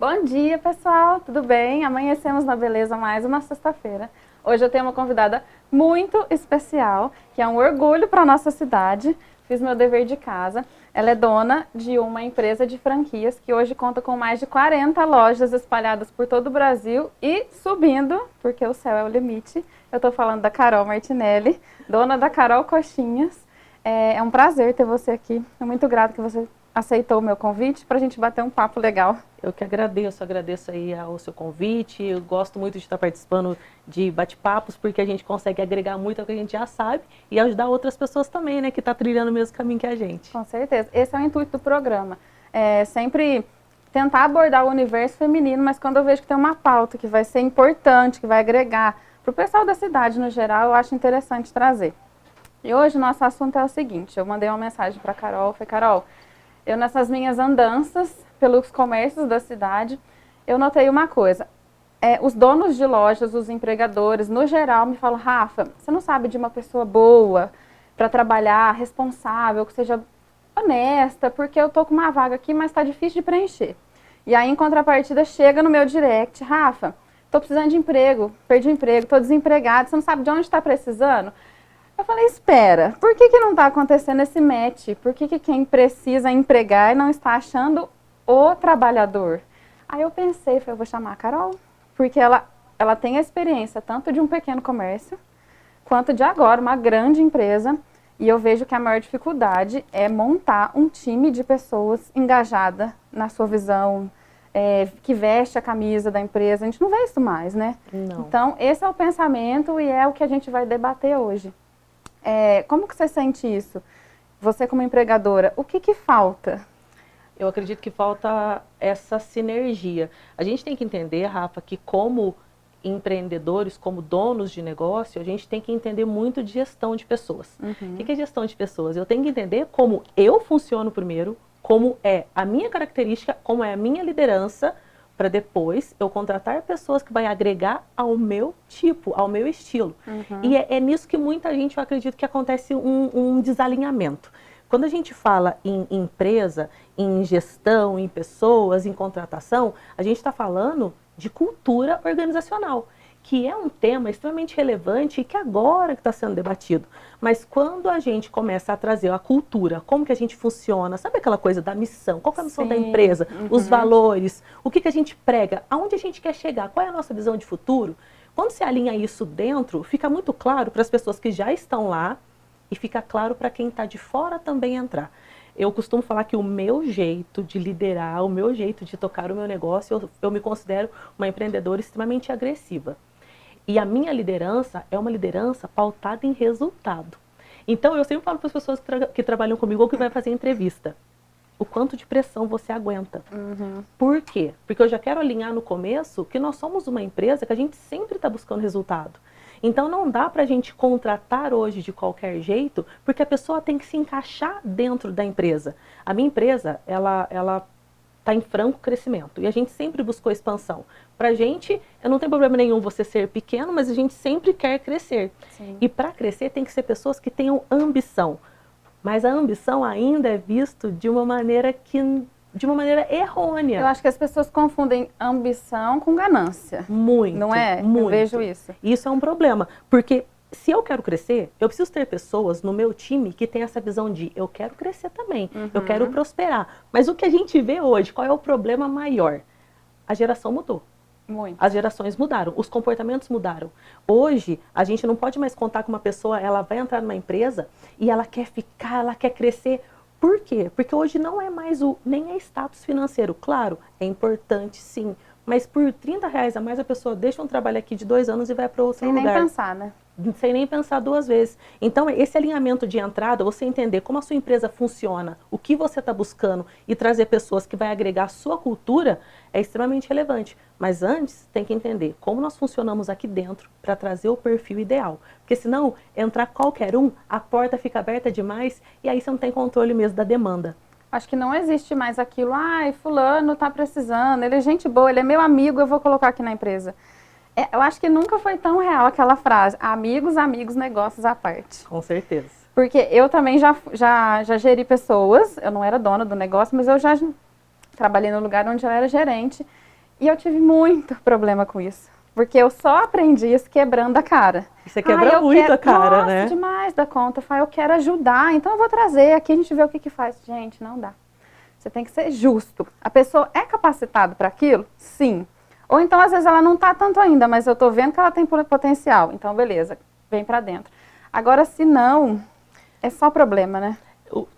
Bom dia, pessoal, tudo bem? Amanhecemos na beleza mais uma sexta-feira. Hoje eu tenho uma convidada muito especial, que é um orgulho para a nossa cidade. Fiz meu dever de casa. Ela é dona de uma empresa de franquias que hoje conta com mais de 40 lojas espalhadas por todo o Brasil e subindo, porque o céu é o limite. Eu estou falando da Carol Martinelli, dona da Carol Coxinhas. É um prazer ter você aqui. Estou muito grata que você aceitou o meu convite para a gente bater um papo legal. Eu que agradeço aí ao seu convite. Eu gosto muito de estar participando de bate-papos, porque a gente consegue agregar muito ao que a gente já sabe e ajudar outras pessoas também, né, que estão trilhando o mesmo caminho que a gente. Com certeza. Esse é o intuito do programa. É sempre tentar abordar o universo feminino, mas quando eu vejo que tem uma pauta que vai ser importante, que vai agregar para o pessoal da cidade no geral, eu acho interessante trazer. E hoje o nosso assunto é o seguinte, eu mandei uma mensagem para a Carol, falei, Carol, eu nessas minhas andanças pelos comércios da cidade, eu notei uma coisa, os donos de lojas, os empregadores, no geral, me falam, Rafa, você não sabe de uma pessoa boa para trabalhar, responsável, que seja honesta, porque eu tô com uma vaga aqui, mas está difícil de preencher. E aí, em contrapartida, chega no meu direct, Rafa, tô precisando de emprego, perdi o emprego, tô desempregado, você não sabe de onde está precisando? Eu falei, espera, por que não está acontecendo esse match? Por que quem precisa empregar não está achando o trabalhador? Aí eu pensei, falei, eu vou chamar a Carol, porque ela tem a experiência tanto de um pequeno comércio, quanto de agora, uma grande empresa, e eu vejo que a maior dificuldade é montar um time de pessoas engajada na sua visão, que veste a camisa da empresa. A gente não vê isso mais, né? Não. Então, esse é o pensamento e é o que a gente vai debater hoje. Como que você sente isso? Você como empregadora, o que falta? Eu acredito que falta essa sinergia. A gente tem que entender, Rafa, que como empreendedores, como donos de negócio, a gente tem que entender muito de gestão de pessoas. Uhum. O que é gestão de pessoas? Eu tenho que entender como eu funciono primeiro, como é a minha característica, como é a minha liderança, para depois eu contratar pessoas que vai agregar ao meu tipo, ao meu estilo. Uhum. E é nisso que muita gente, eu acredito, que acontece um desalinhamento. Quando a gente fala em empresa, em gestão, em pessoas, em contratação, a gente está falando de cultura organizacional, que é um tema extremamente relevante e que agora que está sendo debatido. Mas quando a gente começa a trazer a cultura, como que a gente funciona, sabe aquela coisa da missão, qual que é a missão da empresa, os valores, o que a gente prega, aonde a gente quer chegar, qual é a nossa visão de futuro, quando se alinha isso dentro, fica muito claro para as pessoas que já estão lá e fica claro para quem está de fora também entrar. Eu costumo falar que o meu jeito de liderar, o meu jeito de tocar o meu negócio, eu me considero uma empreendedora extremamente agressiva. E a minha liderança é uma liderança pautada em resultado. Então, eu sempre falo para as pessoas que trabalham comigo ou que vai fazer entrevista, o quanto de pressão você aguenta. Uhum. Por quê? Porque eu já quero alinhar no começo que nós somos uma empresa que a gente sempre está buscando resultado. Então, não dá para a gente contratar hoje de qualquer jeito, porque a pessoa tem que se encaixar dentro da empresa. A minha empresa, ela está em franco crescimento e a gente sempre buscou expansão. Para a gente, eu não tenho problema nenhum você ser pequeno, mas a gente sempre quer crescer. Sim. E para crescer tem que ser pessoas que tenham ambição. Mas a ambição ainda é visto de uma maneira errônea. Eu acho que as pessoas confundem ambição com ganância. Muito. Não é? Muito. Eu vejo isso. Isso é um problema, porque se eu quero crescer, eu preciso ter pessoas no meu time que tem essa visão de eu quero crescer também, eu quero prosperar. Mas o que a gente vê hoje, qual é o problema maior? A geração mudou. Muito. As gerações mudaram, os comportamentos mudaram. Hoje, a gente não pode mais contar com uma pessoa, ela vai entrar numa empresa e ela quer ficar, ela quer crescer. Por quê? Porque hoje não é mais nem é status financeiro. Claro, é importante sim, mas por R$30 a mais a pessoa deixa um trabalho aqui de 2 anos e vai para outro lugar. Sem nem pensar, né? Sem nem pensar 2 vezes. Então, esse alinhamento de entrada, você entender como a sua empresa funciona, o que você está buscando e trazer pessoas que vai agregar a sua cultura é extremamente relevante. Mas antes, tem que entender como nós funcionamos aqui dentro para trazer o perfil ideal. Porque senão, entrar qualquer um, a porta fica aberta demais e aí você não tem controle mesmo da demanda. Acho que não existe mais aquilo, fulano tá precisando, ele é gente boa, ele é meu amigo, eu vou colocar aqui na empresa. Eu acho que nunca foi tão real aquela frase, amigos, negócios à parte. Com certeza. Porque eu também já geri pessoas, eu não era dona do negócio, mas eu já trabalhei no lugar onde eu era gerente. E eu tive muito problema com isso. Porque eu só aprendi isso quebrando a cara. Você quebra muito a cara, nossa, né? Demais da conta. Eu falo, eu quero ajudar, então eu vou trazer. Aqui a gente vê o que que faz. Gente, não dá. Você tem que ser justo. A pessoa é capacitada para aquilo? Sim. Ou então, às vezes, ela não está tanto ainda, mas eu estou vendo que ela tem potencial. Então, beleza, vem para dentro. Agora, se não, é só problema, né?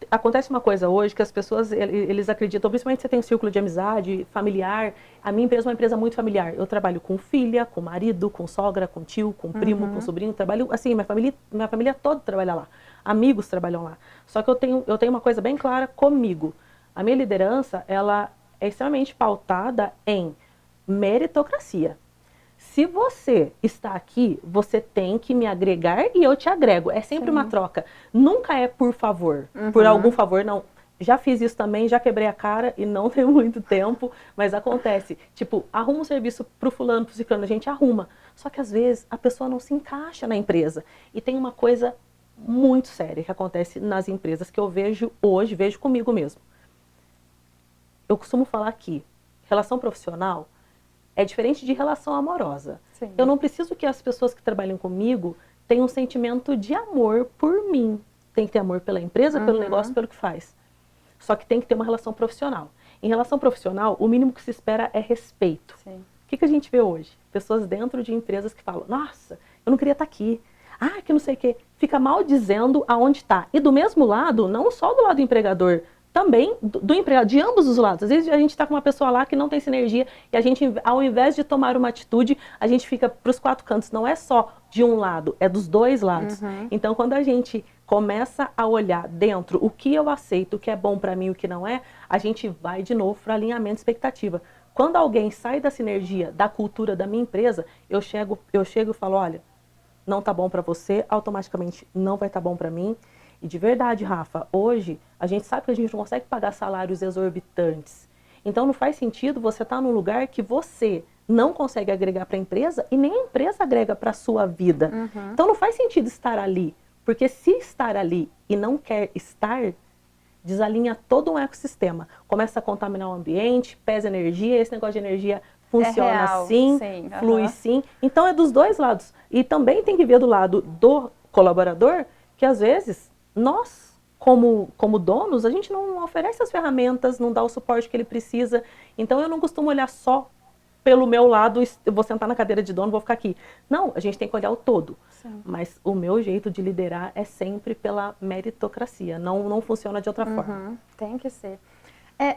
Acontece uma coisa hoje que as pessoas, eles acreditam, principalmente se você tem um círculo de amizade, familiar. A minha empresa é uma empresa muito familiar. Eu trabalho com filha, com marido, com sogra, com tio, com primo, com sobrinho. Trabalho, assim, minha família toda trabalha lá. Amigos trabalham lá. Só que eu tenho uma coisa bem clara comigo. A minha liderança, ela é extremamente pautada em meritocracia. Se você está aqui, você tem que me agregar e eu te agrego. É sempre uma troca. Nunca é por favor, por algum favor, não. Já fiz isso também, já quebrei a cara e não tem muito tempo, mas acontece. Tipo, arruma um serviço pro fulano, pro ciclano, a gente arruma. Só que às vezes a pessoa não se encaixa na empresa. E tem uma coisa muito séria que acontece nas empresas que eu vejo hoje, vejo comigo mesmo. Eu costumo falar que relação profissional é diferente de relação amorosa. Sim. Eu não preciso que as pessoas que trabalham comigo tenham um sentimento de amor por mim. Tem que ter amor pela empresa, pelo negócio, pelo que faz. Só que tem que ter uma relação profissional. Em relação profissional, o mínimo que se espera é respeito. Sim. O que a gente vê hoje? Pessoas dentro de empresas que falam, nossa, eu não queria estar aqui. Ah, que não sei o quê. Fica mal dizendo aonde está. E do mesmo lado, não só do lado do empregador, também do empregado, de ambos os lados. Às vezes a gente está com uma pessoa lá que não tem sinergia e a gente, ao invés de tomar uma atitude, a gente fica para os quatro cantos. Não é só de um lado, é dos dois lados. Então, quando a gente começa a olhar dentro o que eu aceito, o que é bom para mim e o que não é, a gente vai de novo para alinhamento de expectativa. Quando alguém sai da sinergia, da cultura da minha empresa, eu chego e falo, olha, não tá bom para você, automaticamente não vai estar bom para mim. E de verdade, Rafa, hoje a gente sabe que a gente não consegue pagar salários exorbitantes. Então não faz sentido você estar num lugar que você não consegue agregar para a empresa e nem a empresa agrega para a sua vida. Então não faz sentido estar ali, porque se estar ali e não quer estar, desalinha todo um ecossistema. Começa a contaminar o ambiente, pesa energia, esse negócio de energia funciona assim, sim, flui sim. Então é dos dois lados. E também tem que ver do lado do colaborador que às vezes nós, como donos, a gente não oferece as ferramentas, não dá o suporte que ele precisa. Então eu não costumo olhar só pelo meu lado, eu vou sentar na cadeira de dono, vou ficar aqui. Não, a gente tem que olhar o todo. Sim. Mas o meu jeito de liderar é sempre pela meritocracia, não funciona de outra forma. Tem que ser.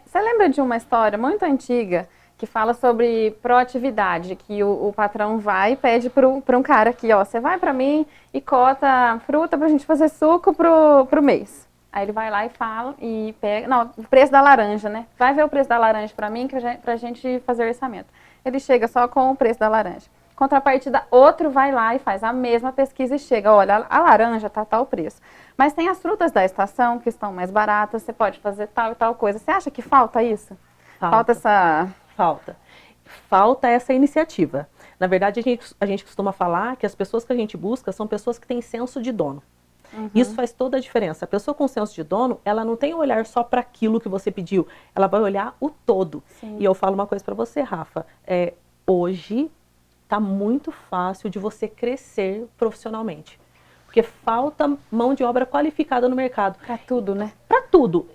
Você lembra de uma história muito antiga que fala sobre proatividade, que o patrão vai e pede para um cara aqui, ó, você vai para mim e cota fruta pra gente fazer suco pro mês. Aí ele vai lá e fala e pega, não, o preço da laranja, né? Vai ver o preço da laranja pra mim, pra gente fazer o orçamento. Ele chega só com o preço da laranja. Contrapartida, outro vai lá e faz a mesma pesquisa e chega, olha, a laranja tá tal preço. Mas tem as frutas da estação que estão mais baratas, você pode fazer tal e tal coisa. Você acha que falta isso? Falta essa... Falta essa iniciativa. Na verdade, a gente costuma falar que as pessoas que a gente busca são pessoas que têm senso de dono. Isso faz toda a diferença. A pessoa com senso de dono, ela não tem um olhar só para aquilo que você pediu. Ela vai olhar o todo. Sim. E eu falo uma coisa para você, Rafa. Hoje está muito fácil de você crescer profissionalmente. Porque falta mão de obra qualificada no mercado. Para tudo, né? Para tudo.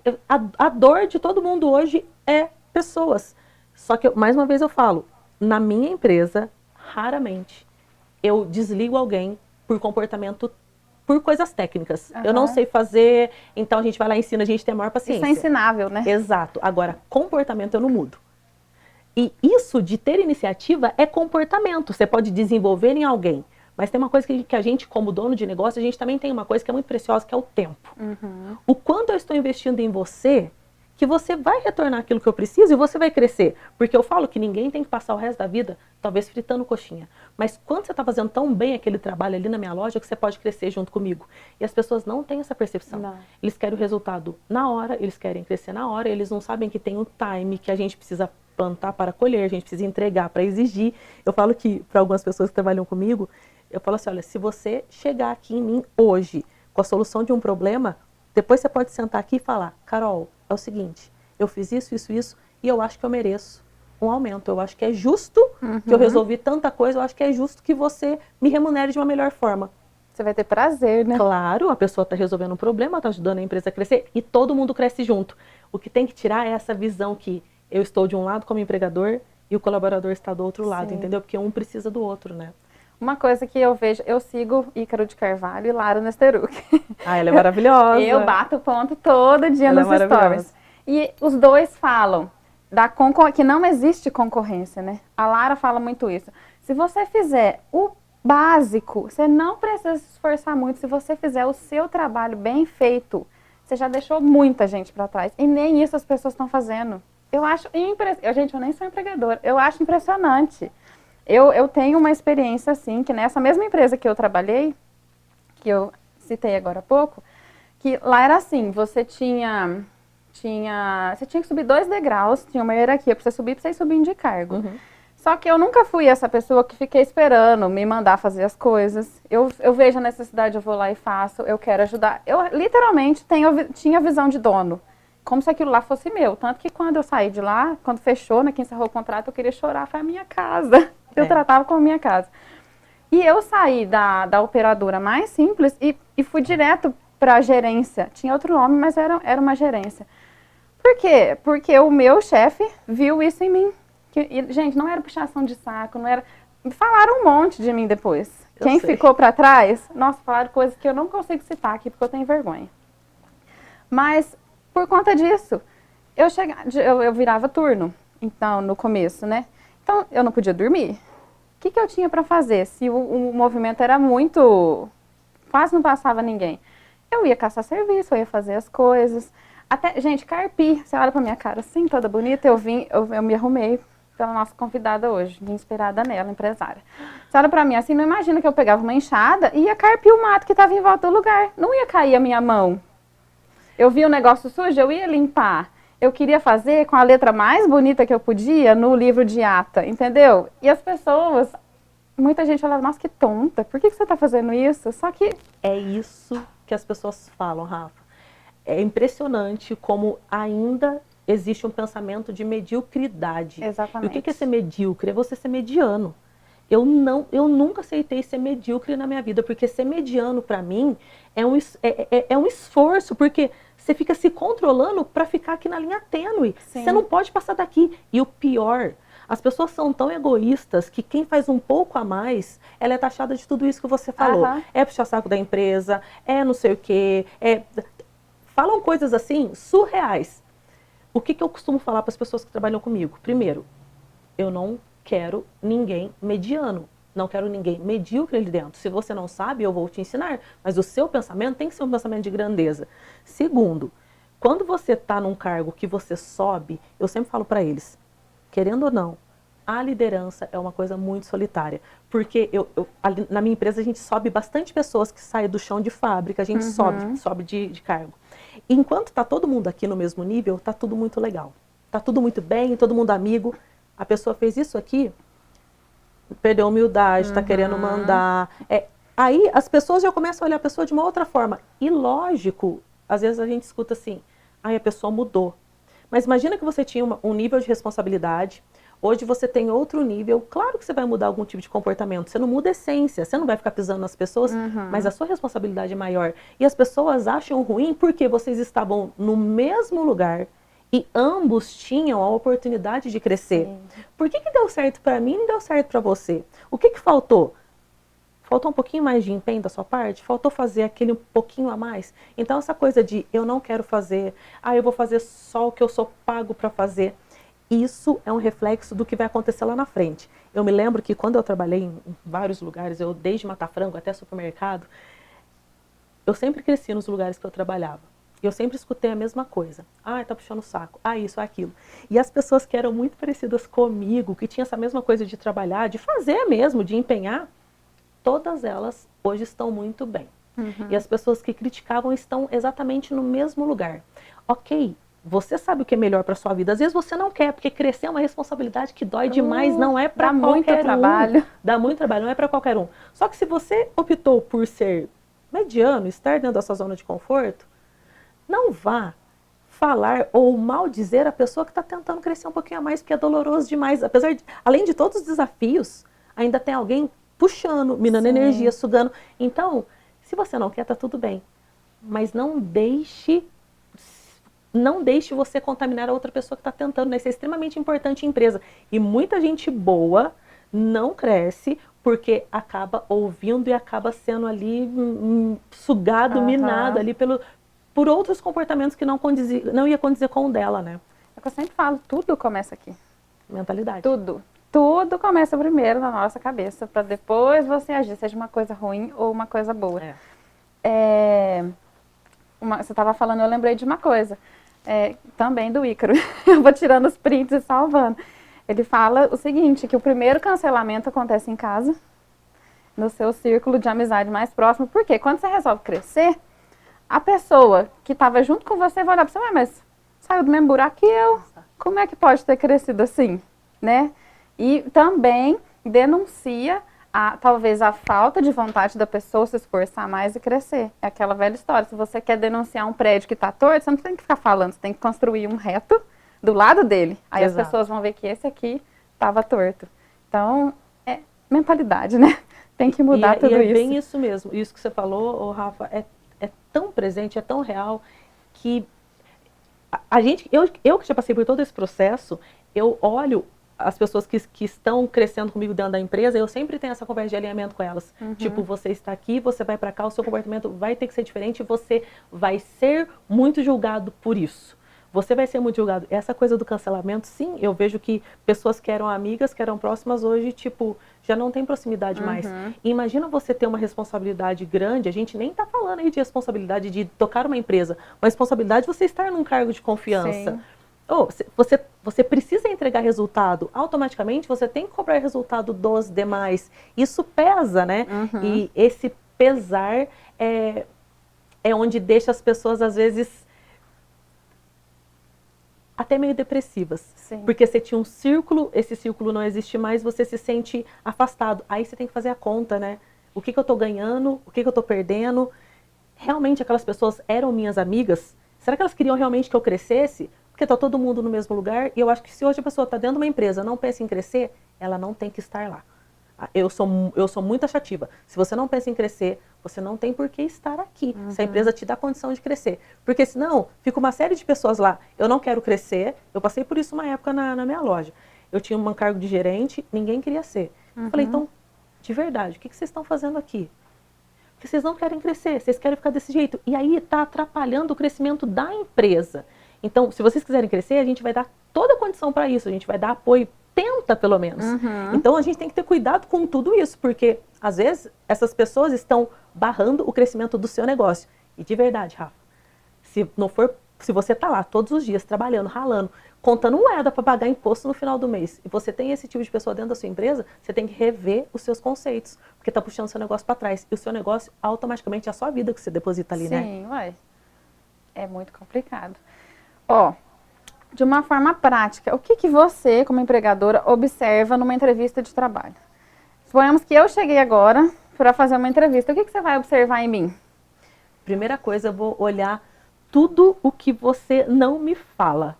A dor de todo mundo hoje é pessoas. Só que, mais uma vez eu falo, na minha empresa, raramente, eu desligo alguém por comportamento, por coisas técnicas. Eu não sei fazer, então a gente vai lá e ensina, a gente tem a maior paciência. Isso é ensinável, né? Exato. Agora, comportamento eu não mudo. E isso de ter iniciativa é comportamento. Você pode desenvolver em alguém. Mas tem uma coisa que a gente, como dono de negócio, a gente também tem uma coisa que é muito preciosa, que é o tempo. O quanto eu estou investindo em você, que você vai retornar aquilo que eu preciso e você vai crescer. Porque eu falo que ninguém tem que passar o resto da vida, talvez fritando coxinha. Mas quando você está fazendo tão bem aquele trabalho ali na minha loja, que você pode crescer junto comigo. E as pessoas não têm essa percepção. Não. Eles querem o resultado na hora, eles querem crescer na hora, eles não sabem que tem um time, que a gente precisa plantar para colher, a gente precisa entregar para exigir. Eu falo que, para algumas pessoas que trabalham comigo, eu falo assim, olha, se você chegar aqui em mim hoje com a solução de um problema, depois você pode sentar aqui e falar, Carol, é o seguinte, eu fiz isso, e eu acho que eu mereço um aumento. Eu acho que é justo que eu resolvi tanta coisa, eu acho que é justo que você me remunere de uma melhor forma. Você vai ter prazer, né? Claro, a pessoa está resolvendo um problema, está ajudando a empresa a crescer e todo mundo cresce junto. O que tem que tirar é essa visão que eu estou de um lado como empregador e o colaborador está do outro lado, Sim. entendeu? Porque um precisa do outro, né? Uma coisa que eu vejo, eu sigo Ícaro de Carvalho e Lara Nesteruk. Ah, ela é maravilhosa. Eu bato ponto todo dia Ela nos é stories. E os dois falam que não existe concorrência, né? A Lara fala muito isso. Se você fizer o básico, você não precisa se esforçar muito. Se você fizer o seu trabalho bem feito, você já deixou muita gente para trás. E nem isso as pessoas estão fazendo. Eu acho impressionante. Gente, eu nem sou empregadora. Eu acho impressionante. Eu tenho uma experiência assim, que nessa mesma empresa que eu trabalhei, que eu citei agora há pouco, que lá era assim, você tinha que subir 2 degraus, tinha uma hierarquia para você subir subindo de cargo. Só que eu nunca fui essa pessoa que fiquei esperando me mandar fazer as coisas. Eu vejo a necessidade, eu vou lá e faço, eu quero ajudar. Eu literalmente tinha visão de dono, como se aquilo lá fosse meu. Tanto que quando eu saí de lá, quando fechou, né, que encerrou o contrato, eu queria chorar, foi a minha casa. Eu tratava como minha casa. E eu saí da operadora mais simples e fui direto para a gerência. Tinha outro nome, mas era uma gerência. Por quê? Porque o meu chefe viu isso em mim. Gente, não era puxação de saco, não era... Falaram um monte de mim depois. Quem ficou para trás, nossa, falaram coisas que eu não consigo citar aqui, porque eu tenho vergonha. Mas, por conta disso, eu virava turno, então, no começo, né? Então, eu não podia dormir. O que eu tinha para fazer? Se o movimento era muito... Quase não passava ninguém. Eu ia caçar serviço, eu ia fazer as coisas. Até, gente, carpi, você olha pra minha cara assim, toda bonita, eu me arrumei pela nossa convidada hoje, inspirada nela, empresária. Você olha pra mim assim, não imagina que eu pegava uma enxada e ia carpir o mato que estava em volta do lugar. Não ia cair a minha mão. Eu vi um negócio sujo, eu ia limpar. Eu queria fazer com a letra mais bonita que eu podia no livro de ata, entendeu? E as pessoas, muita gente falava, nossa, que tonta, por que você está fazendo isso? Só que... É isso que as pessoas falam, Rafa. É impressionante como ainda existe um pensamento de mediocridade. Exatamente. E o que é ser medíocre? É você ser mediano. Eu nunca aceitei ser medíocre na minha vida, porque ser mediano para mim é um esforço, porque você fica se controlando para ficar aqui na linha tênue. Sim. Você não pode passar daqui. E o pior, as pessoas são tão egoístas que quem faz um pouco a mais, ela é taxada de tudo isso que você falou. É puxar saco da empresa, é não sei o quê, falam coisas assim surreais. O que eu costumo falar para as pessoas que trabalham comigo? Primeiro, eu não quero ninguém mediano. Não quero ninguém medíocre ali dentro. Se você não sabe, eu vou te ensinar. Mas o seu pensamento tem que ser um pensamento de grandeza. Segundo, quando você está num cargo que você sobe, eu sempre falo para eles, querendo ou não, a liderança é uma coisa muito solitária. Porque na minha empresa a gente sobe bastante pessoas que saem do chão de fábrica, a gente sobe de cargo. E enquanto está todo mundo aqui no mesmo nível, está tudo muito legal. Está tudo muito bem, todo mundo amigo. A pessoa fez isso aqui, perdeu a humildade, está querendo mandar. Aí as pessoas já começam a olhar a pessoa de uma outra forma. E lógico, às vezes a gente escuta assim, a pessoa mudou. Mas imagina que você tinha um nível de responsabilidade, hoje você tem outro nível, claro que você vai mudar algum tipo de comportamento, você não muda a essência, você não vai ficar pisando nas pessoas, mas a sua responsabilidade é maior. E as pessoas acham ruim porque vocês estavam no mesmo lugar, e ambos tinham a oportunidade de crescer. Sim. Por que deu certo para mim e não deu certo para você? O que faltou? Faltou um pouquinho mais de empenho da sua parte? Faltou fazer aquele um pouquinho a mais? Então essa coisa de eu não quero fazer, eu vou fazer só o que eu sou pago para fazer. Isso é um reflexo do que vai acontecer lá na frente. Eu me lembro que quando eu trabalhei em vários lugares, desde matar frango até supermercado, eu sempre cresci nos lugares que eu trabalhava. Eu sempre escutei a mesma coisa. Tá puxando o saco. Isso, aquilo. E as pessoas que eram muito parecidas comigo, que tinham essa mesma coisa de trabalhar, de fazer mesmo, de empenhar, todas elas hoje estão muito bem. E as pessoas que criticavam estão exatamente no mesmo lugar. Ok, você sabe o que é melhor para sua vida. Às vezes você não quer, porque crescer é uma responsabilidade que dói demais, não é para qualquer trabalho. Dá muito trabalho, não é para qualquer um. Só que se você optou por ser mediano, estar dentro da sua zona de conforto, não vá falar ou mal dizer a pessoa que está tentando crescer um pouquinho a mais, porque é doloroso demais. Apesar de, além de todos os desafios, ainda tem alguém puxando, minando energia, sugando. Então, se você não quer, tá tudo bem. Mas não deixe você contaminar a outra pessoa que está tentando, né? Isso é extremamente importante em empresa. E muita gente boa não cresce porque acaba ouvindo e acaba sendo ali sugado, minado ali por outros comportamentos que não ia condizer com o dela, né? É o que eu sempre falo, tudo começa aqui. Mentalidade. Tudo. Tudo começa primeiro na nossa cabeça, para depois você agir, seja uma coisa ruim ou uma coisa boa. Você estava falando, eu lembrei de uma coisa, também do Ícaro. Eu vou tirando os prints e salvando. Ele fala o seguinte, que o primeiro cancelamento acontece em casa, no seu círculo de amizade mais próximo, porque quando você resolve crescer, a pessoa que estava junto com você vai olhar para você, mas saiu do mesmo buraco que eu, como é que pode ter crescido assim, né? E também denuncia talvez a falta de vontade da pessoa se esforçar mais e crescer. É aquela velha história, se você quer denunciar um prédio que está torto, você não tem que ficar falando, você tem que construir um reto do lado dele. Aí as pessoas vão ver que esse aqui estava torto. Então, é mentalidade, né? Tem que mudar tudo isso. E é bem isso mesmo. Isso que você falou, Rafa, é tão presente, é tão real, que eu que já passei por todo esse processo, eu olho as pessoas que estão crescendo comigo dentro da empresa, eu sempre tenho essa conversa de alinhamento com elas. Tipo, você está aqui, você vai para cá, o seu comportamento vai ter que ser diferente, você vai ser muito julgado por isso. Você vai ser muito julgado. Essa coisa do cancelamento, sim, eu vejo que pessoas que eram amigas, que eram próximas, hoje, tipo, já não tem proximidade mais. E imagina você ter uma responsabilidade grande, a gente nem tá falando aí de responsabilidade de tocar uma empresa, uma responsabilidade de você estar num cargo de confiança. Você precisa entregar resultado, automaticamente você tem que cobrar resultado dos demais. Isso pesa, né? E esse pesar é onde deixa as pessoas, às vezes, até meio depressivas. Porque você tinha um círculo, esse círculo não existe mais, você se sente afastado. Aí você tem que fazer a conta, né? O que eu tô ganhando, o que eu tô perdendo. Realmente aquelas pessoas eram minhas amigas? Será que elas queriam realmente que eu crescesse? Porque tá todo mundo no mesmo lugar. E eu acho que se hoje a pessoa tá dentro de uma empresa, não pensa em crescer, ela não tem que estar lá. Eu sou muito taxativa. Se você não pensa em crescer, você não tem por que estar aqui. Se a empresa te dá condição de crescer. Porque senão, fica uma série de pessoas lá. Eu não quero crescer. Eu passei por isso uma época na minha loja. Eu tinha um cargo de gerente, ninguém queria ser. Eu falei, então, de verdade, o que vocês estão fazendo aqui? Porque vocês não querem crescer, vocês querem ficar desse jeito. E aí está atrapalhando o crescimento da empresa. Então, se vocês quiserem crescer, a gente vai dar toda a condição para isso. A gente vai dar apoio. Tenta, pelo menos. Então, a gente tem que ter cuidado com tudo isso, porque, às vezes, essas pessoas estão barrando o crescimento do seu negócio. E, de verdade, Rafa, se você está lá todos os dias, trabalhando, ralando, contando moeda para pagar imposto no final do mês, e você tem esse tipo de pessoa dentro da sua empresa, você tem que rever os seus conceitos, porque está puxando o seu negócio para trás. E o seu negócio, automaticamente, é a sua vida que você deposita ali, né? Sim, ué. É muito complicado. De uma forma prática, o que você, como empregadora, observa numa entrevista de trabalho? Suponhamos que eu cheguei agora para fazer uma entrevista. O que você vai observar em mim? Primeira coisa, eu vou olhar tudo o que você não me fala.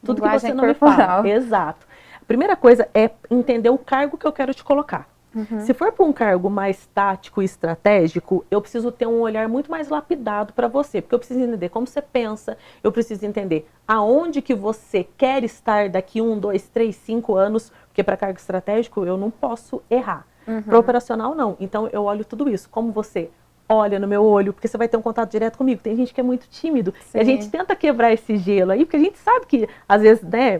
Tudo que você não me fala. Exato. A primeira coisa é entender o cargo que eu quero te colocar. Se for para um cargo mais tático e estratégico, eu preciso ter um olhar muito mais lapidado para você, porque eu preciso entender como você pensa, eu preciso entender aonde que você quer estar daqui 1, 2, 3, 5 anos, porque para cargo estratégico eu não posso errar. Para operacional não, então eu olho tudo isso, como você olha no meu olho, porque você vai ter um contato direto comigo. Tem gente que é muito tímido, e a gente tenta quebrar esse gelo aí, porque a gente sabe que às vezes, né,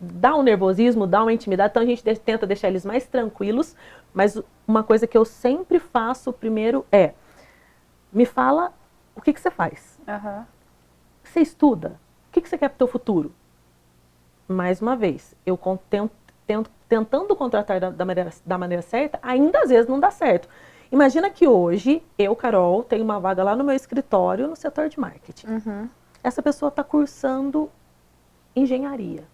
dá um nervosismo, dá uma intimidade, então a gente tenta deixar eles mais tranquilos, mas uma coisa que eu sempre faço primeiro é, me fala o que você faz. Você estuda? O que você quer para o teu futuro? Mais uma vez, eu tentando contratar da maneira certa, ainda às vezes não dá certo. Imagina que hoje, eu, Carol, tenho uma vaga lá no meu escritório no setor de marketing. Essa pessoa está cursando engenharia.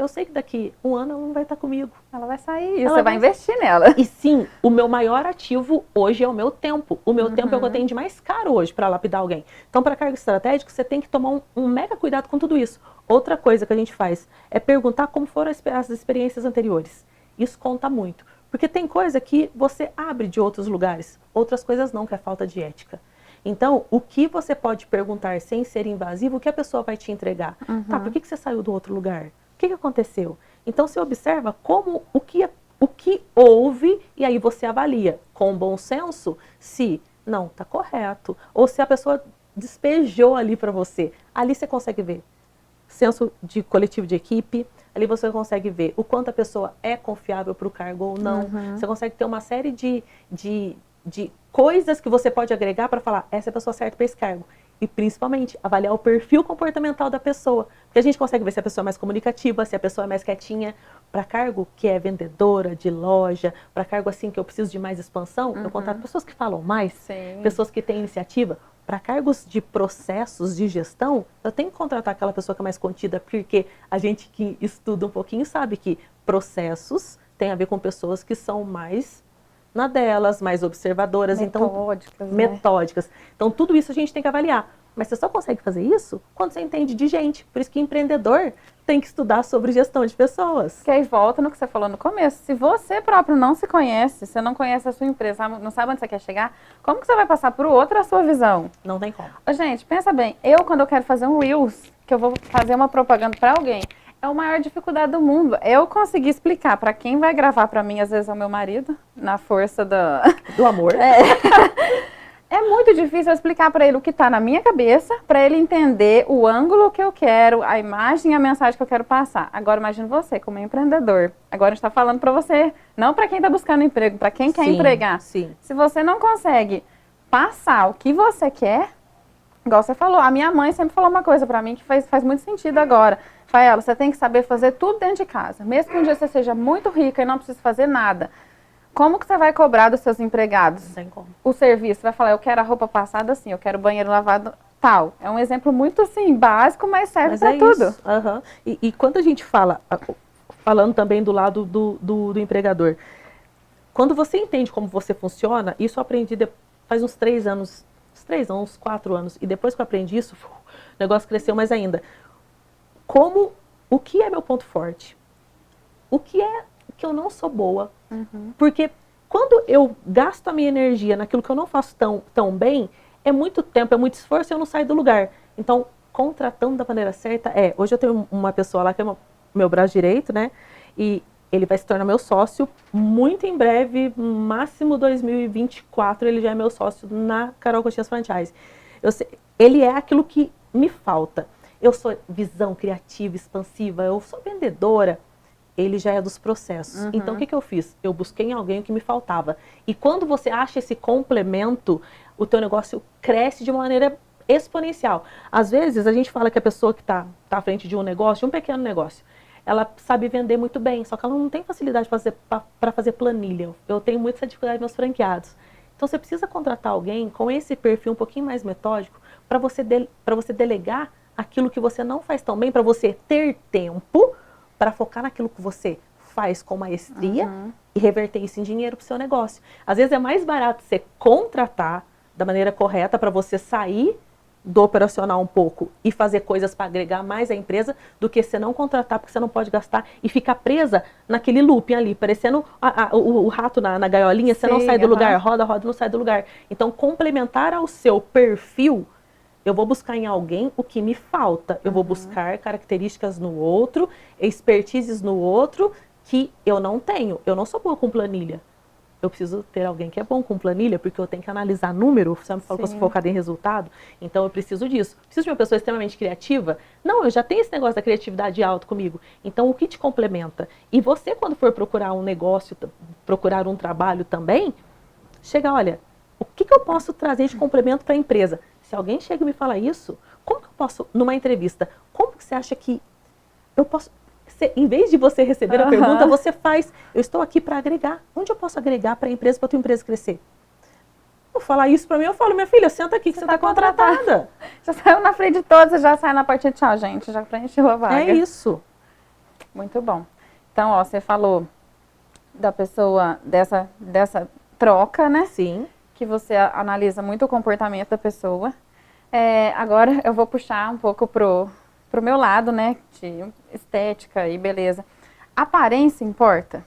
eu sei que daqui um ano ela não vai estar comigo. Ela vai sair, você vai investir nela. E sim, o meu maior ativo hoje é o meu tempo. O meu tempo é o que eu tenho de mais caro hoje para lapidar alguém. Então, para cargo estratégico, você tem que tomar um mega cuidado com tudo isso. Outra coisa que a gente faz é perguntar como foram as experiências anteriores. Isso conta muito. Porque tem coisa que você abre de outros lugares, outras coisas não, que é falta de ética. Então, o que você pode perguntar sem ser invasivo, o que a pessoa vai te entregar? Tá, por que você saiu do outro lugar? O que aconteceu? Então, você observa como o que houve e aí você avalia com bom senso se não está correto ou se a pessoa despejou ali para você. Ali você consegue ver senso de coletivo de equipe, ali você consegue ver o quanto a pessoa é confiável para o cargo ou não. Você consegue ter uma série de coisas que você pode agregar para falar, essa é a pessoa certa para esse cargo. E principalmente, avaliar o perfil comportamental da pessoa. Porque a gente consegue ver se a pessoa é mais comunicativa, se a pessoa é mais quietinha. Para cargo que é vendedora, de loja, para cargo assim que eu preciso de mais expansão, eu contrato pessoas que falam mais, pessoas que têm iniciativa. Para cargos de processos de gestão, eu tenho que contratar aquela pessoa que é mais contida, porque a gente que estuda um pouquinho sabe que processos tem a ver com pessoas que são mais na delas, mais observadoras, metódicas. Então, tudo isso a gente tem que avaliar. Mas você só consegue fazer isso quando você entende de gente. Por isso que empreendedor tem que estudar sobre gestão de pessoas. Que aí volta no que você falou no começo. Se você próprio não se conhece, você não conhece a sua empresa, não sabe onde você quer chegar, como que você vai passar para o outro a sua visão? Não tem como. Gente, pensa bem. Quando eu quero fazer um Reels, que eu vou fazer uma propaganda para alguém, é a maior dificuldade do mundo. Eu consegui explicar para quem vai gravar para mim, às vezes é o meu marido, na força do amor. É muito difícil eu explicar para ele o que está na minha cabeça, para ele entender o ângulo que eu quero, a imagem e a mensagem que eu quero passar. Agora, imagine você como empreendedor. Agora a gente está falando para você, não para quem está buscando emprego, para quem quer empregar. Sim. Se você não consegue passar o que você quer, igual você falou, a minha mãe sempre falou uma coisa para mim que faz muito sentido agora. Faela, você tem que saber fazer tudo dentro de casa. Mesmo que um dia você seja muito rica e não precise fazer nada. Como que você vai cobrar dos seus empregados? Não tem como. O serviço, você vai falar, eu quero a roupa passada assim, eu quero o banheiro lavado tal. É um exemplo muito assim, básico, mas serve para tudo. E quando a gente falando também do lado do empregador, quando você entende como você funciona, isso eu aprendi faz uns 3 anos, uns 4 anos, e depois que eu aprendi isso, o negócio cresceu mais ainda. O que é meu ponto forte? O que é que eu não sou boa? Porque quando eu gasto a minha energia naquilo que eu não faço tão bem, é muito tempo, é muito esforço e eu não saio do lugar. Então, contratando da maneira certa, hoje eu tenho uma pessoa lá que é meu braço direito, né? E ele vai se tornar meu sócio muito em breve, máximo 2024, ele já é meu sócio na Carol Coxinhas Franchise. Ele é aquilo que me falta. Eu sou visão criativa, expansiva, eu sou vendedora. Ele já é dos processos. Então, o que eu fiz? Eu busquei em alguém o que me faltava. E quando você acha esse complemento, o teu negócio cresce de uma maneira exponencial. Às vezes, a gente fala que a pessoa que está à frente de um negócio, de um pequeno negócio, ela sabe vender muito bem, só que ela não tem facilidade para fazer planilha. Eu tenho muita dificuldade nos meus franqueados. Então, você precisa contratar alguém com esse perfil um pouquinho mais metódico para você delegar aquilo que você não faz tão bem, para você ter tempo para focar naquilo que você faz com maestria e reverter isso em dinheiro para o seu negócio. Às vezes é mais barato você contratar da maneira correta para você sair do operacional um pouco e fazer coisas para agregar mais à empresa do que você não contratar porque você não pode gastar e ficar presa naquele looping ali, parecendo o rato na gaiolinha, você não sai do lugar, roda, não sai do lugar. Então, complementar ao seu perfil, eu vou buscar em alguém o que me falta. Eu vou buscar características no outro, expertises no outro que eu não tenho. Eu não sou boa com planilha. Eu preciso ter alguém que é bom com planilha, porque eu tenho que analisar número. Você me falou que eu sou focada em resultado. Então, eu preciso disso. Preciso de uma pessoa extremamente criativa? Não, eu já tenho esse negócio da criatividade alto comigo. Então, o que te complementa? E você, quando for procurar um negócio, procurar um trabalho também, chega, olha, o que eu posso trazer de complemento para a empresa? Se alguém chega e me fala isso, como que eu posso, numa entrevista, como que você acha que eu posso, em vez de você receber a pergunta, você faz, eu estou aqui para agregar. Onde eu posso agregar para a empresa, para a tua empresa crescer? Vou falar isso para mim, eu falo, minha filha, senta aqui que você está contratada. Já saiu na frente de todos, você já sai na parte de tchau, gente, já preencheu a vaga. É isso. Muito bom. Então, ó, você falou da pessoa, dessa troca, né? Sim. Que você analisa muito o comportamento da pessoa. Agora eu vou puxar um pouco pro meu lado, né? De estética e beleza. Aparência importa?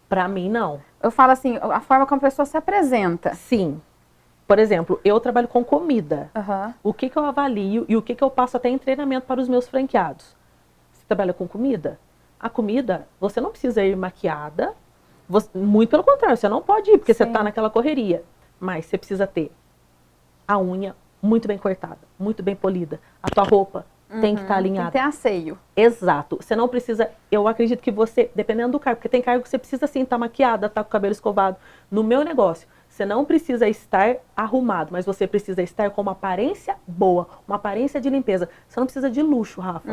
Pra mim, não. Eu falo assim, a forma como a pessoa se apresenta. Sim. Por exemplo, eu trabalho com comida. Aham. O que eu avalio e o que eu passo até em treinamento para os meus franqueados? Você trabalha com comida? A comida, você não precisa ir maquiada. Muito pelo contrário, você não pode ir, porque você Sim. está naquela correria. Mas você precisa ter a unha muito bem cortada, muito bem polida. A tua roupa tem que estar alinhada. Tem que ter asseio. Exato. Você não precisa, eu acredito que você, dependendo do cargo, porque tem cargo que você precisa sim estar maquiada, estar com o cabelo escovado. No meu negócio, você não precisa estar arrumado, mas você precisa estar com uma aparência boa, uma aparência de limpeza. Você não precisa de luxo, Rafa.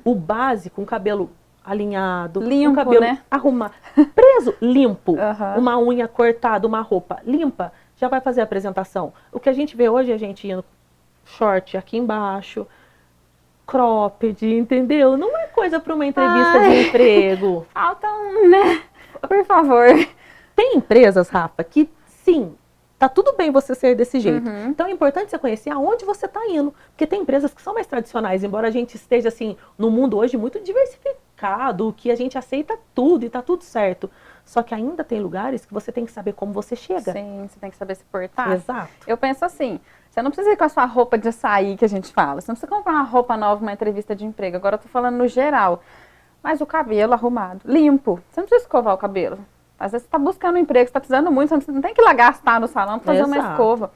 O básico, um cabelo alinhado, Limpo, um cabelo né? arrumado, preso, limpo, Aham. uma unha cortada, uma roupa limpa, já vai fazer a apresentação. O que a gente vê hoje é a gente indo short aqui embaixo, cropped, entendeu? Não é coisa para uma entrevista de emprego. Falta né? Por favor. Tem empresas, Rafa, que sim, tá tudo bem você ser desse jeito. Então é importante você conhecer aonde você tá indo. Porque tem empresas que são mais tradicionais, embora a gente esteja assim, no mundo hoje muito diversificado, que a gente aceita tudo e tá tudo certo. Só que ainda tem lugares que você tem que saber como você chega. Sim, você tem que saber se portar. Exato. Eu penso assim, você não precisa ir com a sua roupa de açaí que a gente fala. Você não precisa comprar uma roupa nova, uma entrevista de emprego. Agora eu tô falando no geral. Mas o cabelo arrumado, limpo. Você não precisa escovar o cabelo. Às vezes você tá buscando um emprego, você tá precisando muito, você não tem que ir lá gastar no salão pra fazer uma Exato. escova.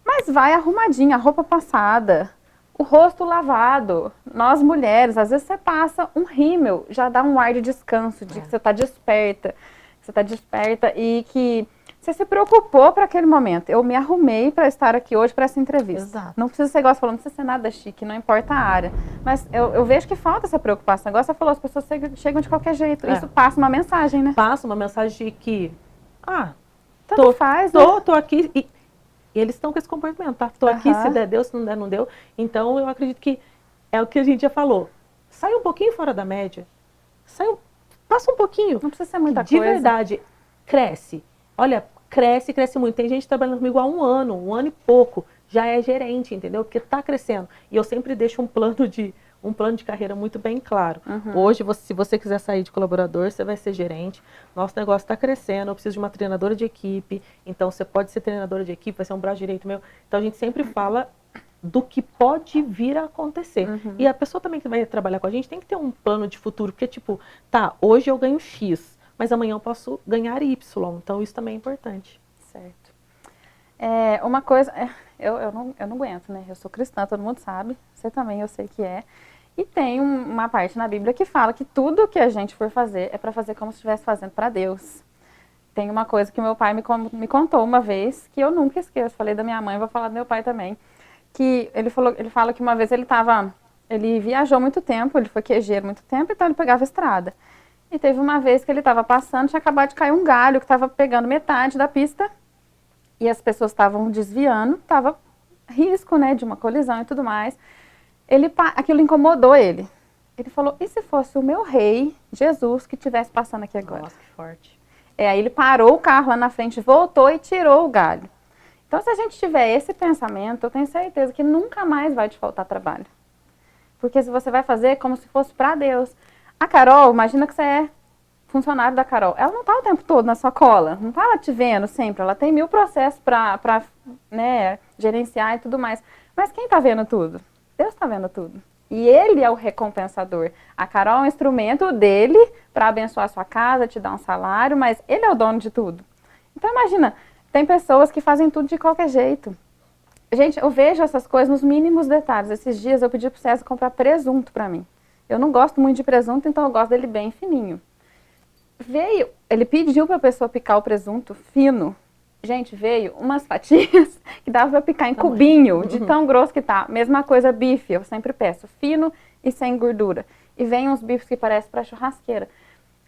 Mas vai arrumadinha, a roupa passada, o rosto lavado. Nós mulheres, às vezes você passa um rímel, já dá um ar de descanso, de que você tá desperta. Você tá desperta e que você se preocupou para aquele momento. Eu me arrumei para estar aqui hoje para essa entrevista. Exato. Não precisa ser igual você falou, não precisa ser nada chique, não importa a área. Mas eu vejo que falta essa preocupação. Igual você falou, as pessoas chegam de qualquer jeito. Isso passa uma mensagem, né? Passa uma mensagem de que, Tanto faz, né? tô aqui e eles estão com esse comportamento, tá? Tô aqui, se der, deu, se não der, não deu. Então eu acredito que é o que a gente já falou. Sai um pouquinho fora da média. Passa um pouquinho. Não precisa ser muita De coisa. verdade, cresce. Olha, cresce muito. Tem gente trabalhando comigo há um ano e pouco. Já é gerente, entendeu? Porque tá crescendo. E eu sempre deixo um plano de carreira muito bem claro. Hoje, se você quiser sair de colaborador, você vai ser gerente. Nosso negócio está crescendo, eu preciso de uma treinadora de equipe. Então, você pode ser treinadora de equipe, vai ser um braço direito meu. Então, a gente sempre fala do que pode vir a acontecer. E a pessoa também que vai trabalhar com a gente tem que ter um plano de futuro, porque tipo, hoje eu ganho X, mas amanhã eu posso ganhar Y, então isso também é importante. Certo. Uma coisa, eu não aguento, né? Eu sou cristã, todo mundo sabe, você também, eu sei que é. E tem uma parte na Bíblia que fala que tudo que a gente for fazer é para fazer como se estivesse fazendo para Deus. Tem uma coisa que meu pai me contou uma vez, que eu nunca esqueço, falei da minha mãe, vou falar do meu pai também. Que ele fala que uma vez ele viajou muito tempo, ele foi quejeiro muito tempo, então ele pegava a estrada. E teve uma vez que ele estava passando, tinha acabado de cair um galho que estava pegando metade da pista e as pessoas estavam desviando, estava risco, né, de uma colisão e tudo mais. Aquilo incomodou ele. Ele falou, e se fosse o meu rei, Jesus, que estivesse passando aqui agora? Nossa, que forte. Aí ele parou o carro lá na frente, voltou e tirou o galho. Então, se a gente tiver esse pensamento, eu tenho certeza que nunca mais vai te faltar trabalho. Porque se você vai fazer como se fosse para Deus. A Carol, imagina que você é funcionário da Carol. Ela não está o tempo todo na sua cola, não está lá te vendo sempre. Ela tem 1000 processos para né, gerenciar e tudo mais. Mas quem está vendo tudo? Deus está vendo tudo. E Ele é o recompensador. A Carol é um instrumento dele para abençoar a sua casa, te dar um salário, mas Ele é o dono de tudo. Então, imagina... Tem pessoas que fazem tudo de qualquer jeito. Gente, eu vejo essas coisas nos mínimos detalhes. Esses dias eu pedi pro César comprar presunto pra mim. Eu não gosto muito de presunto, então eu gosto dele bem fininho. Ele pediu pra pessoa picar o presunto fino. Gente, veio umas fatias que dava pra picar em cubinho, de tão grosso que tá. Mesma coisa bife, eu sempre peço, fino e sem gordura. E vem uns bifes que parecem pra churrasqueira.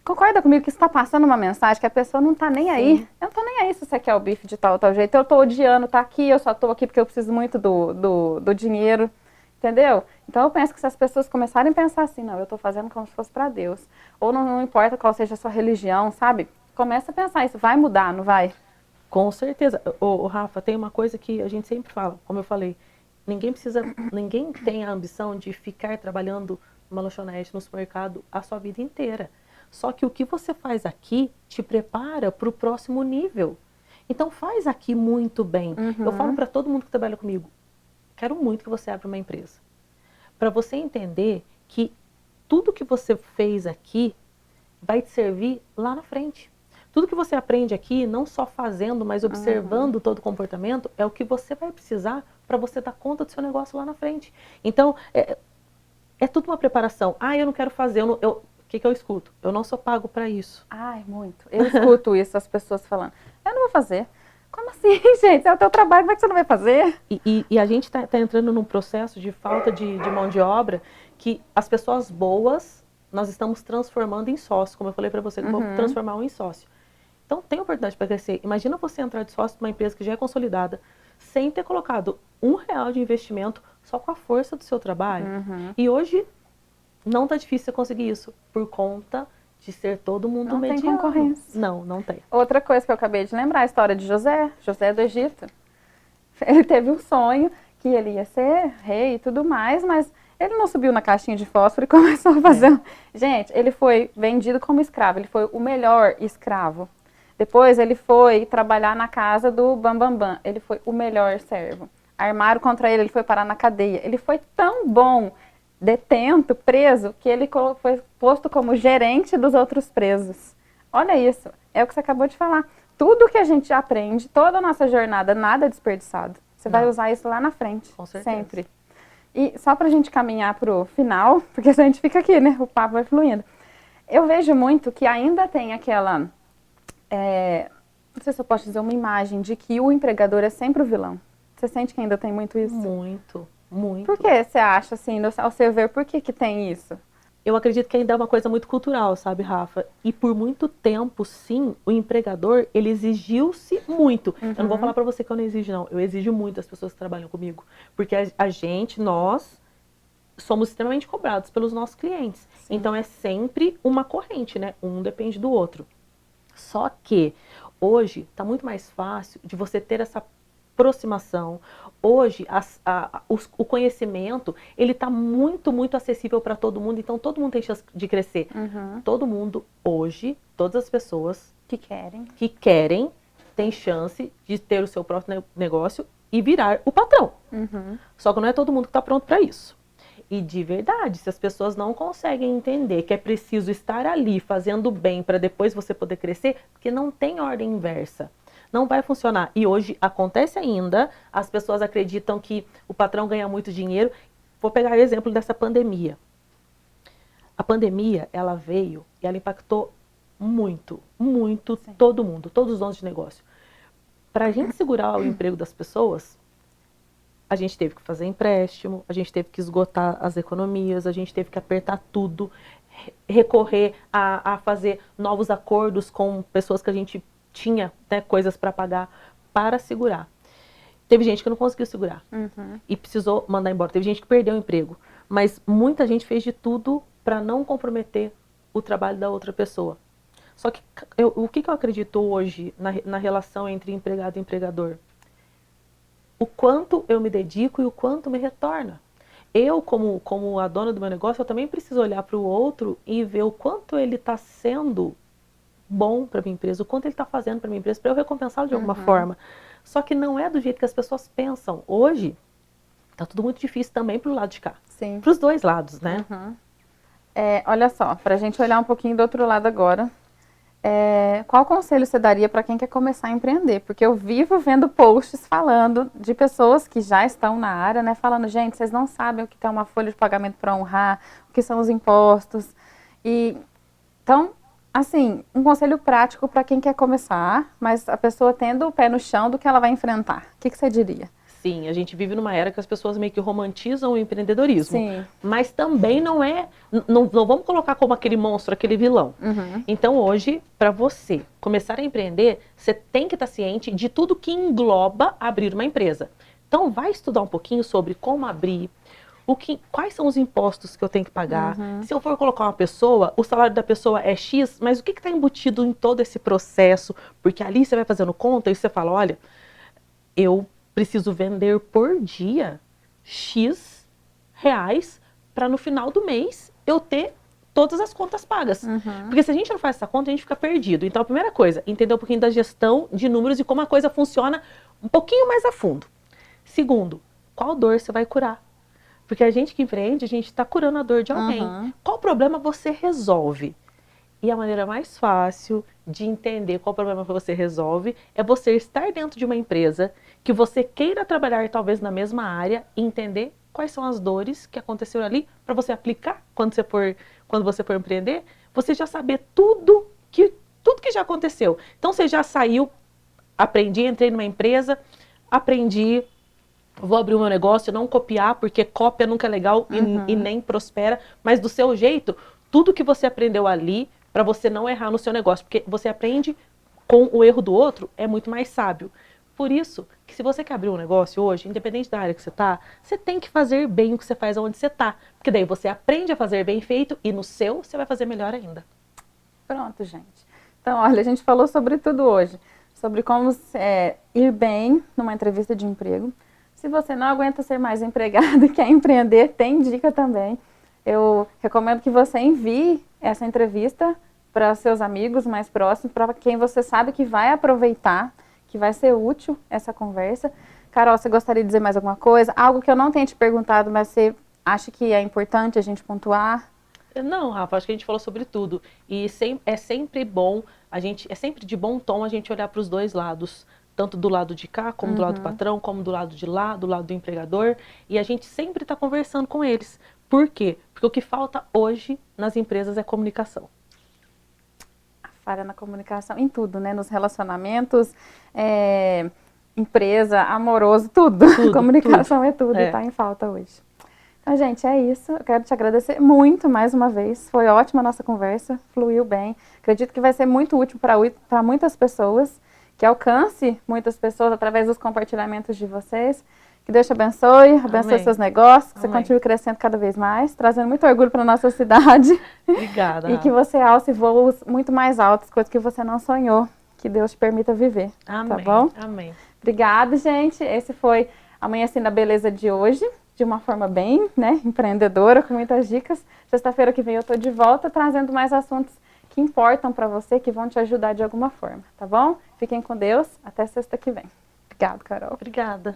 Concorda comigo que isso está passando uma mensagem que a pessoa não está nem aí? Eu não estou nem aí se você quer o bife de tal jeito. Eu estou odiando, tá aqui, eu só estou aqui porque eu preciso muito do dinheiro. entendeu? Então eu penso que se as pessoas começarem a pensar assim, não, eu estou fazendo como se fosse para Deus, ou não importa qual seja a sua religião, sabe? Começa a pensar isso, vai mudar, não vai? Com certeza. Ô, Rafa, tem uma coisa que a gente sempre fala, como eu falei, ninguém tem a ambição de ficar trabalhando numa lanchonete, no supermercado, a sua vida inteira. Só que o que você faz aqui te prepara para o próximo nível. Então faz aqui muito bem. Eu falo para todo mundo que trabalha comigo, quero muito que você abra uma empresa. Para você entender que tudo que você fez aqui vai te servir lá na frente. Tudo que você aprende aqui, não só fazendo, mas observando todo o comportamento, é o que você vai precisar para você dar conta do seu negócio lá na frente. Então, é tudo uma preparação. Ah, eu não quero fazer, o que eu escuto? Eu não sou pago para isso. Ai, muito. Eu escuto isso, as pessoas falando, eu não vou fazer. Como assim, gente? É o teu trabalho, como é que você não vai fazer? E a gente tá entrando num processo de falta de mão de obra, que as pessoas boas, nós estamos transformando em sócio. Como eu falei para você, que eu vou transformar um em sócio. Então, tem oportunidade para crescer. Imagina você entrar de sócio numa empresa que já é consolidada, sem ter colocado R$1 de investimento, só com a força do seu trabalho. E hoje, não tá difícil você conseguir isso, por conta de ser todo mundo mediano. Não tem concorrência. Não tem. Outra coisa que eu acabei de lembrar, a história de José do Egito. Ele teve um sonho que ele ia ser rei e tudo mais, mas ele não subiu na caixinha de fósforo e começou a fazer... Gente, ele foi vendido como escravo, ele foi o melhor escravo. Depois ele foi trabalhar na casa do Bambambam, ele foi o melhor servo. Armaram contra ele, ele foi parar na cadeia. Ele foi tão bom, detento, preso, que ele foi posto como gerente dos outros presos. Olha isso, é o que você acabou de falar. Tudo que a gente aprende, toda a nossa jornada, nada é desperdiçado. Você vai usar isso lá na frente, com certeza. Sempre. E só pra gente caminhar pro final, porque a gente fica aqui, né? O papo vai fluindo. Eu vejo muito que ainda tem aquela... não sei se eu posso dizer uma imagem de que o empregador é sempre o vilão. Você sente que ainda tem muito isso? Muito, muito. Por que você acha, assim, ao seu ver, por que tem isso? Eu acredito que ainda é uma coisa muito cultural, sabe, Rafa? E por muito tempo, sim, o empregador, ele exigiu-se muito. Eu não vou falar pra você que eu não exijo, não. Eu exijo muito das pessoas que trabalham comigo. Porque nós somos extremamente cobrados pelos nossos clientes. Sim. Então é sempre uma corrente, né? Um depende do outro. Só que hoje está muito mais fácil de você ter essa aproximação. Hoje o conhecimento ele está muito acessível para todo mundo, então todo mundo tem chance de crescer. Todo mundo hoje, todas as pessoas que querem têm chance de ter o seu próprio negócio e virar o patrão. Só que não é todo mundo que está pronto para isso. E de verdade, se as pessoas não conseguem entender que é preciso estar ali fazendo bem para depois você poder crescer, porque não tem ordem inversa. Não vai funcionar. E hoje acontece ainda, as pessoas acreditam que o patrão ganha muito dinheiro. Vou pegar o exemplo dessa pandemia. A pandemia, ela veio e ela impactou muito Sim. todo mundo, todos os donos de negócio. Para a gente segurar o emprego das pessoas, a gente teve que fazer empréstimo, a gente teve que esgotar as economias, a gente teve que apertar tudo, recorrer a fazer novos acordos com pessoas que a gente tinha, né, coisas para pagar para segurar. Teve gente que não conseguiu segurar e precisou mandar embora. Teve gente que perdeu o emprego, mas muita gente fez de tudo para não comprometer o trabalho da outra pessoa. Só que o que eu acredito hoje na relação entre empregado e empregador? O quanto eu me dedico e o quanto me retorna. Eu, como a dona do meu negócio, eu também preciso olhar para o outro e ver o quanto ele está sendo bom para minha empresa, o quanto ele está fazendo para minha empresa, para eu recompensá-lo de alguma forma. Só que não é do jeito que as pessoas pensam. Hoje, está tudo muito difícil também para o lado de cá. Sim. Para os dois lados, né? Olha só, para a gente olhar um pouquinho do outro lado agora, qual conselho você daria para quem quer começar a empreender? Porque eu vivo vendo posts falando de pessoas que já estão na área, né? Falando, gente, vocês não sabem o que é uma folha de pagamento para honrar, o que são os impostos. Então, assim, um conselho prático para quem quer começar, mas a pessoa tendo o pé no chão do que ela vai enfrentar. O que você diria? Sim, a gente vive numa era que as pessoas meio que romantizam o empreendedorismo. Sim. Mas também não vamos colocar como aquele monstro, aquele vilão. Então hoje, para você começar a empreender, você tem que estar ciente de tudo que engloba abrir uma empresa. Então vai estudar um pouquinho sobre como abrir, Quais são os impostos que eu tenho que pagar? Se eu for colocar uma pessoa, o salário da pessoa é X, mas o que está embutido em todo esse processo? Porque ali você vai fazendo conta e você fala, olha, eu preciso vender por dia X reais para no final do mês eu ter todas as contas pagas. Porque se a gente não faz essa conta, a gente fica perdido. Então, a primeira coisa, entender um pouquinho da gestão de números e como a coisa funciona um pouquinho mais a fundo. Segundo, qual dor você vai curar? Porque a gente que empreende, a gente está curando a dor de alguém. Qual problema você resolve? E a maneira mais fácil de entender qual problema você resolve é você estar dentro de uma empresa que você queira trabalhar talvez na mesma área e entender quais são as dores que aconteceram ali para você aplicar quando você for empreender, você já saber tudo que já aconteceu. Então você já saiu, aprendi, entrei numa empresa, aprendi, vou abrir o meu negócio, não copiar, porque cópia nunca é legal e nem prospera, mas do seu jeito, tudo que você aprendeu ali, para você não errar no seu negócio, porque você aprende com o erro do outro, é muito mais sábio. Por isso, que se você quer abrir um negócio hoje, independente da área que você está, você tem que fazer bem o que você faz onde você está. Porque daí você aprende a fazer bem feito e no seu, você vai fazer melhor ainda. Pronto, gente. Então, olha, a gente falou sobre tudo hoje. Sobre como ir bem numa entrevista de emprego. Se você não aguenta ser mais empregado e quer empreender, tem dica também. Eu recomendo que você envie essa entrevista para seus amigos mais próximos, para quem você sabe que vai aproveitar, que vai ser útil essa conversa. Carol, você gostaria de dizer mais alguma coisa? Algo que eu não tenha te perguntado, mas você acha que é importante a gente pontuar? Não, Rafa, acho que a gente falou sobre tudo. E é sempre bom, é sempre de bom tom a gente olhar para os dois lados. Tanto do lado de cá, como do lado do patrão, como do lado de lá, do lado do empregador. E a gente sempre está conversando com eles. Por quê? Porque o que falta hoje nas empresas é comunicação. A falha na comunicação, em tudo, né? Nos relacionamentos, empresa, amoroso, tudo. Comunicação tudo. É tudo, está em falta hoje. Então, gente, é isso. Eu quero te agradecer muito mais uma vez. Foi ótima a nossa conversa, fluiu bem. Acredito que vai ser muito útil para muitas pessoas, que alcance muitas pessoas através dos compartilhamentos de vocês. Que Deus te abençoe, abençoe seus negócios, que você continue crescendo cada vez mais, trazendo muito orgulho para a nossa cidade. Obrigada. E que você alce voos muito mais altos, coisas que você não sonhou. Que Deus te permita viver. Amém. Tá bom? Amém. Obrigada, gente. Esse foi Amanhecendo a Beleza de hoje, de uma forma bem, empreendedora, com muitas dicas. Sexta-feira que vem eu estou de volta, trazendo mais assuntos que importam para você, que vão te ajudar de alguma forma, tá bom? Fiquem com Deus. Até sexta que vem. Obrigada, Carol. Obrigada.